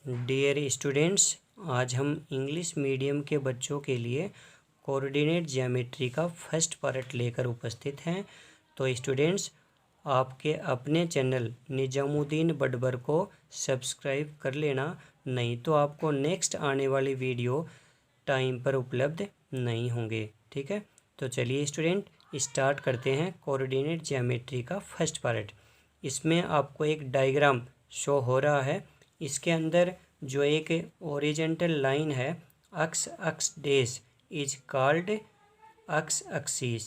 Dear students, आज हम English medium के बच्चों के लिए कोऑर्डिनेट ज्योमेट्री का फर्स्ट पार्ट लेकर उपस्थित हैं। तो स्टूडेंट्स, आपके अपने चैनल निजामुद्दीन बडबर को सब्सक्राइब कर लेना, नहीं तो आपको नेक्स्ट आने वाली वीडियो टाइम पर उपलब्ध नहीं होंगे। ठीक है, तो चलिए स्टूडेंट स्टार्ट करते हैं कोऑर्डिनेट ज्योमेट्री का फर्स्ट पार्ट। इसमें आपको एक डायग्राम शो हो रहा है। इसके अंदर जो एक ओरिजेंटल लाइन है x dash is called x axis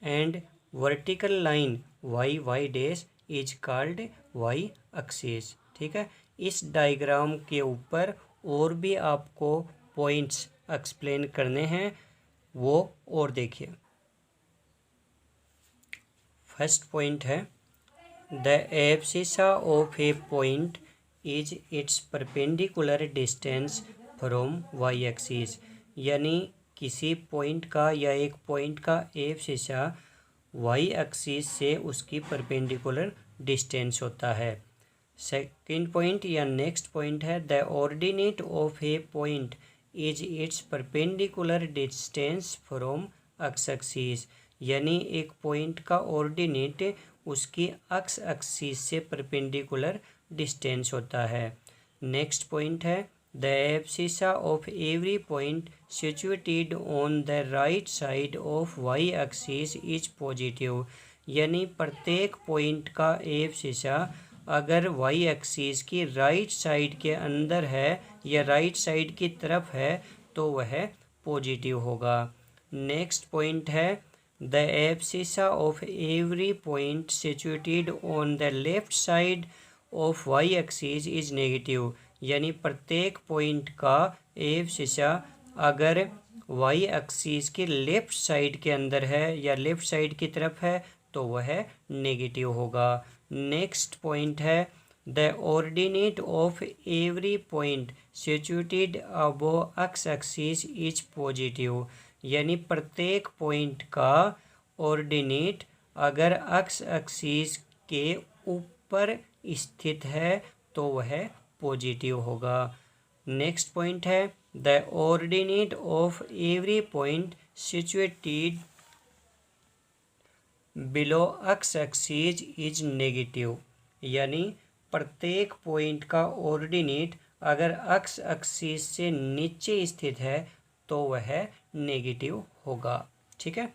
and vertical line y dash is called y axis. ठीक है, इस डायग्राम के ऊपर और भी आपको पॉइंट्स एक्सप्लेन करने हैं, वो और देखिए। फर्स्ट पॉइंट है the abscissa of a point is its perpendicular distance from Y axis, यानी किसी पॉइंट का या एक पॉइंट का एब्सिसा वाई एक्सिस से उसकी परपेंडिकुलर डिस्टेंस होता है। सेकंड पॉइंट या नेक्स्ट पॉइंट है the ordinate of a point is its perpendicular distance from X axis, यानी एक पॉइंट का ऑर्डिनेट उसकी एक्स एक्सिस से परपेंडिकुलर डिस्टेंस होता है। नेक्स्ट पॉइंट है the abscissa of every point situated on the right side of Y axis is positive, यानी प्रत्येक पॉइंट का एब्सिसा अगर वाई एक्सिस की राइट साइड के अंदर है या राइट साइड की तरफ है तो वह पॉजिटिव होगा। नेक्स्ट पॉइंट है the abscissa of every point situated on the left side of Y axis is negative, यानी प्रत्येक पॉइंट का एब्सिसा अगर वाई एक्सिस के लेफ्ट साइड के अंदर है या लेफ्ट साइड की तरफ है तो वह नेगेटिव होगा। नेक्स्ट पॉइंट है the ordinate of every point situated above x axis is positive, यानी प्रत्येक पॉइंट का ऑर्डिनेट अगर एक्स एक्सिस के ऊपर स्थित है तो वह पॉजिटिव होगा। नेक्स्ट पॉइंट है the ordinate of every point situated below x axis is negative, यानी प्रत्येक पॉइंट का ऑर्डिनेट अगर एक्स एक्सिस से नीचे स्थित है तो वह नेगेटिव होगा। ठीक है,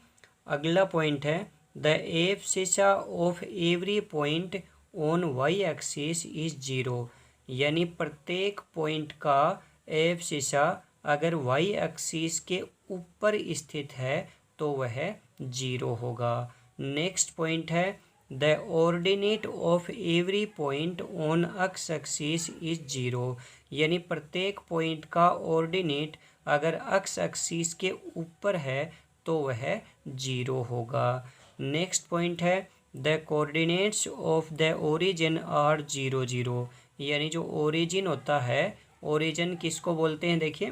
अगला पॉइंट है the abscissa of every point on Y axis is zero, यानी प्रत्येक पॉइंट का एब्सिसा अगर वाई एक्सिस के ऊपर स्थित है तो वह जीरो होगा। नेक्स्ट पॉइंट है the ordinate of every point on x axis is zero, यानी प्रत्येक पॉइंट का ऑर्डिनेट अगर एक्स एक्सिस के ऊपर है तो वह जीरो होगा। नेक्स्ट पॉइंट है the coordinates of the origin are zero zero, यानी जो ओरिजिन होता है, ओरिजिन किसको बोलते हैं? देखिए,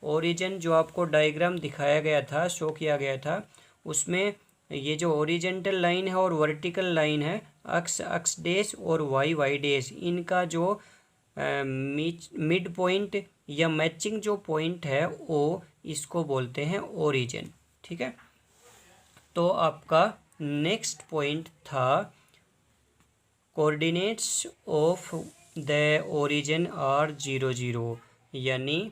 ओरिजिन जो आपको डायग्राम दिखाया गया था, शो किया गया था, उसमें ये जो ओरिजेंटल लाइन है और वर्टिकल लाइन है एक्स डैश और वाई डैश, इनका जो मिड पॉइंट या मैचिंग जो पॉइंट है वो इसको बोलते हैं ओरिजिन। ठीक है, तो आपका नेक्स्ट पॉइंट था coordinates of the origin are zero zero, यानी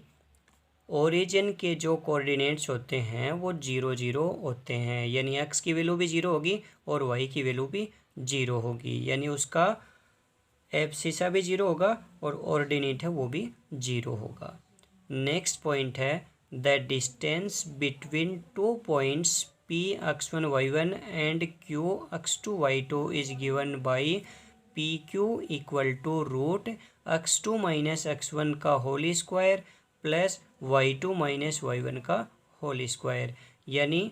ओरिजिन के जो कोऑर्डिनेट्स होते हैं वो जीरो जीरो होते हैं, यानी एक्स की वैल्यू भी जीरो होगी और वाई की वैल्यू भी जीरो होगी, यानी उसका एब्सिसा भी जीरो होगा और ऑर्डिनेट है वो भी जीरो होगा। नेक्स्ट पॉइंट है the distance between two points P x1 y1 and Q x2 y2 is given by P Q equal to root x2 minus x1 का whole square plus y2 minus y1 का whole square, यानी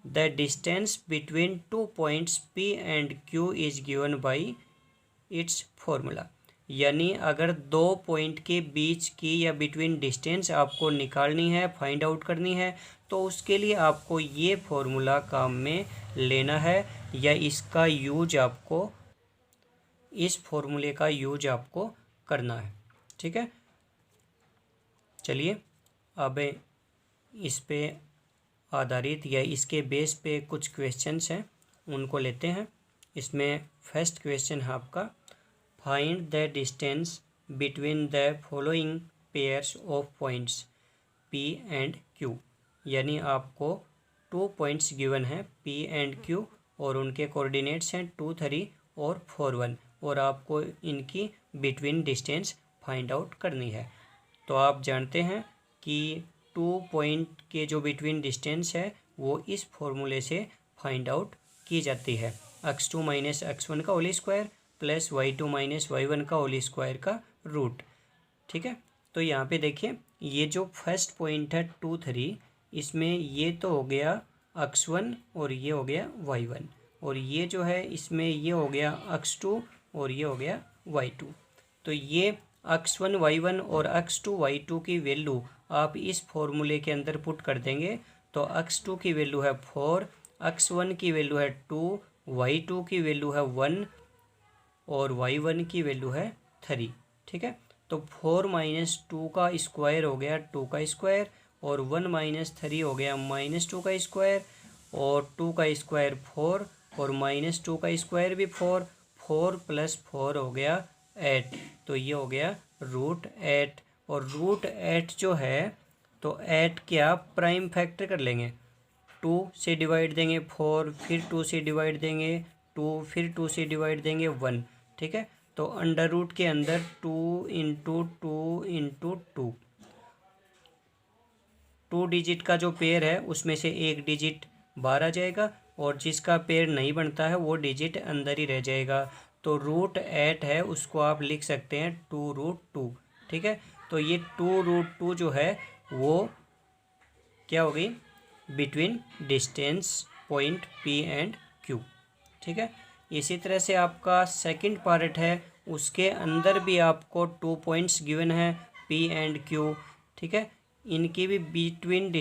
the distance between two points p and q is given by its formula, यानी अगर दो point के बीच की या between distance आपको निकालनी है, फाइंड आउट करनी है, तो उसके लिए आपको ये फॉर्मूला काम में लेना है या इसका यूज आपको, इस फॉर्मूले का यूज आपको करना है। ठीक है, चलिए अब इस पे आधारित या इसके बेस पे कुछ क्वेश्चंस हैं, उनको लेते हैं। इसमें फर्स्ट क्वेश्चन है आपका, find the distance between the following pairs of points P and Q। यानी आपको 2 पॉइंट्स गिवन हैं P एंड Q और उनके कोऑर्डिनेट्स हैं 2, 3 और 4, 1 और आपको इनकी बिटवीन डिस्टेंस फाइंड आउट करनी है। तो आप जानते हैं कि 2 पॉइंट के जो बिटवीन डिस्टेंस है वो इस फॉर्मूले से फाइंड आउट की जाती है, x2 माइनस x1 का whole square plus y2 minus y1 का होल स्क्वायर का रूट। ठीक है, तो यहाँ पे देखिए ये जो फर्स्ट पॉइंट है 2, 3, इसमें ये तो हो गया x1 और ये हो गया y1 और ये जो है इसमें ये हो गया x2 और ये हो गया y2। तो ये x1 y1 और x2 y2 की वैल्यू आप इस फॉर्मूले के अंदर पुट कर देंगे तो x2 की वैल्यू है 4, x1 की वैल्यू है 2, y2 की वैल्यू है 1 और y1 की वैल्यू है 3। ठीक है, तो 4 माइनस 2 का स्क्वायर हो गया 2 का स्क्वायर और 1 माइनस 3 हो गया -2 का स्क्वायर और 2 का स्क्वायर 4 और -2 का स्क्वायर भी 4, 4 प्लस 4 हो गया 8। तो ये हो गया √8 और √8 जो है तो 8 क्या प्राइम फैक्टर कर लेंगे, 2 से डिवाइड देंगे 4, फिर 2 से डिवाइड देंगे 2, फिर 2 से डिवाइड देंगे 1। ठीक है, तो अंडर रूट के अंदर 2 इंटू 2 इंटू 2 डिजिट का जो पेयर है उसमें से एक डिजिट बाहर आ जाएगा और जिसका पेयर नहीं बनता है वो डिजिट अंदर ही रह जाएगा। तो √8 है उसको आप लिख सकते हैं 2√2। ठीक है, तो ये 2√2 जो है वो क्या हो गई, between distance point P and Q। ठीक है, इसी तरह से आपका सेकंड पार्ट है, उसके अंदर भी आपको 2 पॉइंट्स गिवन है P एंड Q। ठीक है, इनकी बिटवीन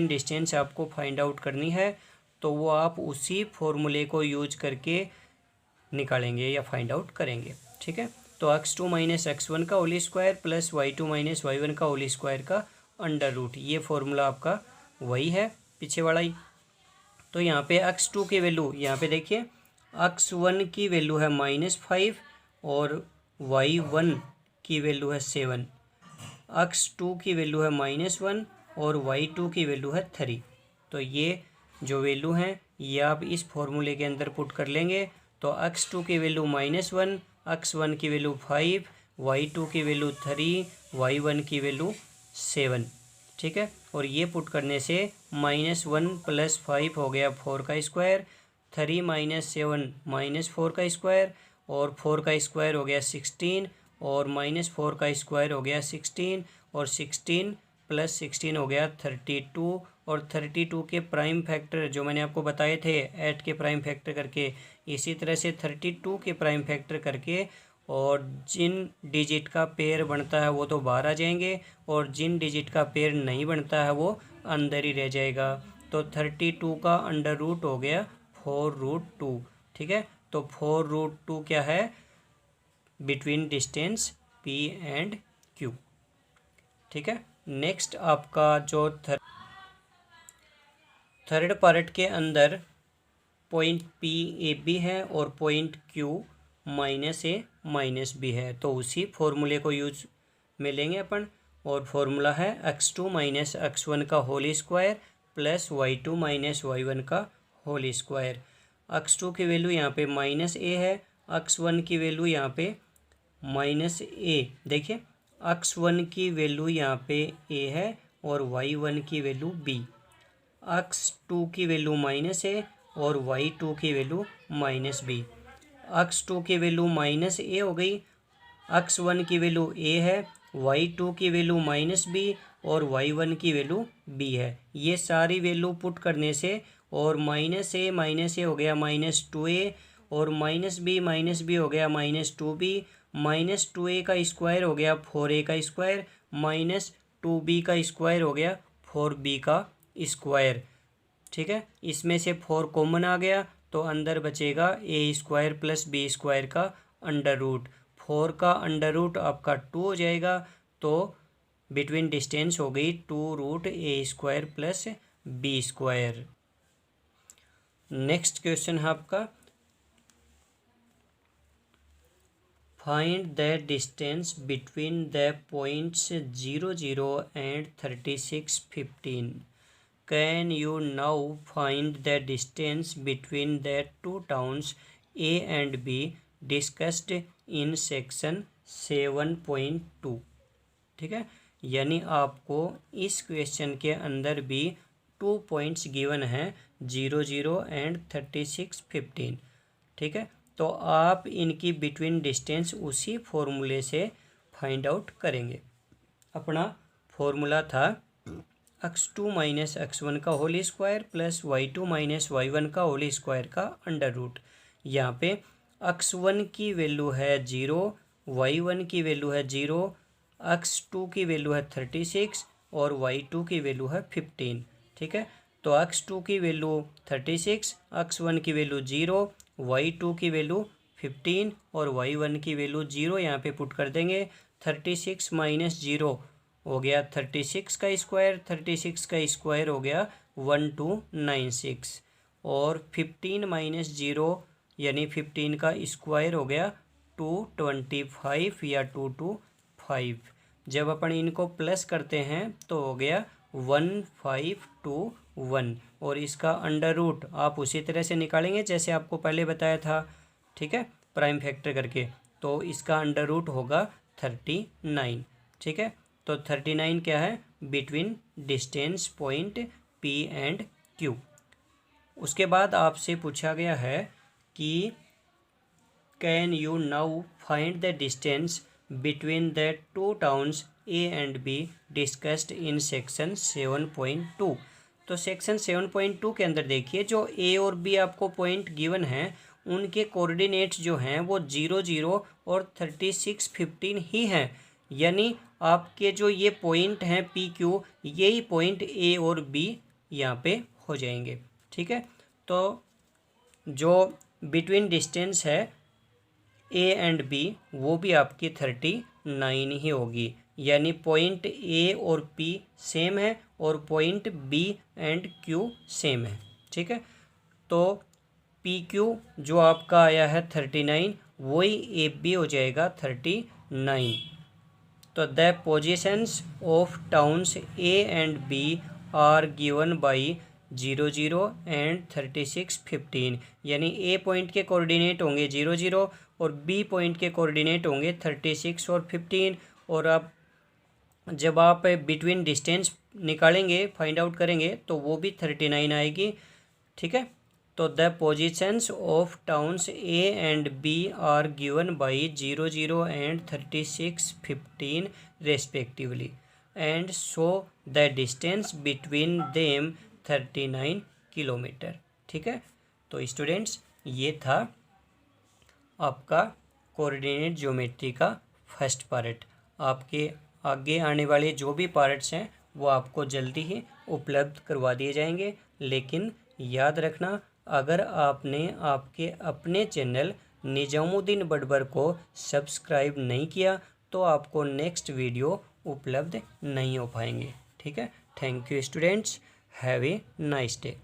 डिस्टेंस आपको फाइंड आउट करनी है, तो वो आप उसी फॉर्मूले को यूज करके निकालेंगे या फाइंड आउट करेंगे। ठीक है, तो x2 माइनस x1 का whole square plus y2 minus y1 का होल स्क्वायर का अंडर रूट, ये फॉर्मूला आपका वही है पीछे वाला ही। तो यहाँ पे x2 की वैल्यू, यहाँ पे देखिए x1 की वैल्यू है -5 और y1 की वैल्यू है 7, x2 की वैल्यू है -1 और y2 की वैल्यू है 3। तो ये जो वैल्यू हैं ये आप इस फॉर्मूले के अंदर पुट कर लेंगे। तो x2 की वैल्यू -1, x1 की वैल्यू 5, y2 की वैल्यू 3, y1 की वैल्यू 7। ठीक है, और ये पुट करने से -1 + 5 हो गया 4 का स्क्वायर, 3 - 7 -4 का स्क्वायर और 4 का स्क्वायर हो गया 16 और -4 का स्क्वायर हो गया 16 और 16 + 16 हो गया 32 और 32 के प्राइम फैक्टर जो मैंने आपको बताए थे 8 के प्राइम फैक्टर करके, इसी तरह से 32 के प्राइम फैक्टर करके और जिन डिजिट का पेयर बनता है वो तो बाहर आ जाएंगे और जिन डिजिट का पेयर नहीं बनता है वो अंदर ही रह जाएगा। तो 32 का अंडर रूट हो गया 4√2। ठीक है, तो 4√2 क्या है, between distance P and Q। ठीक है, नेक्स्ट आपका जो थर्ड पार्ट के अंदर पॉइंट P A B है और पॉइंट Q -A -B है, तो उसी फॉर्मूले को यूज में लेंगे अपन और फॉर्मूला है x2 माइनस x1 का whole square plus y2 minus y1 का होल स्क्वायर। x2 की वैल्यू यहाँ पे -A है, x1 की वैल्यू यहाँ पे -A, देखिए x1 की वैल्यू यहाँ पे A है और y1 की वैल्यू B, x2 की वैल्यू -A और y2 की वैल्यू -B। x2 की वैल्यू -A हो गई, x1 की वैल्यू A है, y2 की वैल्यू -B और y1 की वैल्यू B है। ये सारी वैल्यू पुट करने से और -A हो गया -2A और -B हो गया -2B, -2A का स्क्वायर हो गया 4A का स्क्वायर, -2B का स्क्वायर हो गया 4B का स्क्वायर। ठीक है, इसमें से 4 कॉमन आ गया तो अंदर बचेगा A² + B² का अंडर रूट, 4 का अंडर रूट आपका 2 हो जाएगा। तो बिटवीन डिस्टेंस हो गई 2√a² plus b²। Next question है आपका, find the distance between the points 0, 0 and 36, 15। Can you now find the distance between the two towns A and B discussed in section 7.2। ठीक है, यानी आपको इस क्वेश्चन के अंदर भी 2 पॉइंट्स गिवन हैं 0, 0 एंड 36, 15। ठीक है, तो आप इनकी बिटवीन डिस्टेंस उसी फॉर्मूले से फाइंड आउट करेंगे। अपना फॉर्मूला था x2 माइनस x1 का whole square plus y2 minus y1 का होल स्क्वायर का अंडर रूट। यहाँ पे x1 की वैल्यू है 0, y1 की वैल्यू है 0, x2 की वैल्यू है 36 और y2 की वैल्यू है 15। ठीक है, तो x2 की वैल्यू 36, x1 की वैल्यू 0, y2 की वैल्यू 15 और y1 की वैल्यू 0 यहाँ पे पुट कर देंगे। 36 माइनस 0 हो गया 36 का स्क्वायर, 36 का स्क्वायर हो गया 1296 और 15 माइनस 0 यानी 15 का स्क्वायर हो गया 225 या 225। जब अपन इनको प्लस करते हैं तो हो गया 1521 और इसका अंडर रूट आप उसी तरह से निकालेंगे जैसे आपको पहले बताया था। ठीक है, प्राइम फैक्टर करके, तो इसका अंडर रूट होगा 39। ठीक है, तो 39 क्या है, between distance point P and Q। उसके बाद आपसे पूछा गया है कि can you now find the distance between the two towns A and B discussed in section 7.2। तो सेक्शन 7.2 के अंदर देखिए जो A और B आपको पॉइंट गिवन हैं उनके कोऑर्डिनेट्स जो हैं वो 0, 0 और 36, 15 ही हैं। यानी आपके जो ये पॉइंट हैं PQ, यही पॉइंट A और B यहाँ पे हो जाएंगे। ठीक है, तो जो बिटवीन डिस्टेंस है A एंड B वो भी आपकी 39 ही होगी। यानी पॉइंट A और P सेम है और point B and Q same है। ठीक है, तो PQ जो आपका आया है 39 वही AB हो जाएगा 39। तो the positions of towns A and B are given by 0, 0 and 36, 15। यानी A पॉइंट के कोऑर्डिनेट होंगे 0, 0 और B पॉइंट के कोऑर्डिनेट होंगे 36 और 15। और अब जब आप बिटवीन डिस्टेंस निकालेंगे, फाइंड आउट करेंगे, तो वो भी 39 आएगी। ठीक है, तो the positions of towns A and B are given by 0, 0 and 36, 15 respectively and so the distance between them 39 kilometre. ठीक है, तो स्टूडेंट्स ये था आपका कोऑर्डिनेट ज्योमेट्री का फर्स्ट पार्ट। आपके आगे आने वाले जो भी पार्ट्स हैं वो आपको जल्दी ही उपलब्ध करवा दिए जाएंगे। लेकिन याद रखना, अगर आपने आपके अपने चैनल निजामुद्दीन बडबर को सब्सक्राइब नहीं किया तो आपको नेक्स्ट वीडियो उपलब्ध नहीं हो पाएंगे। ठीक है, thank you students, have a nice day.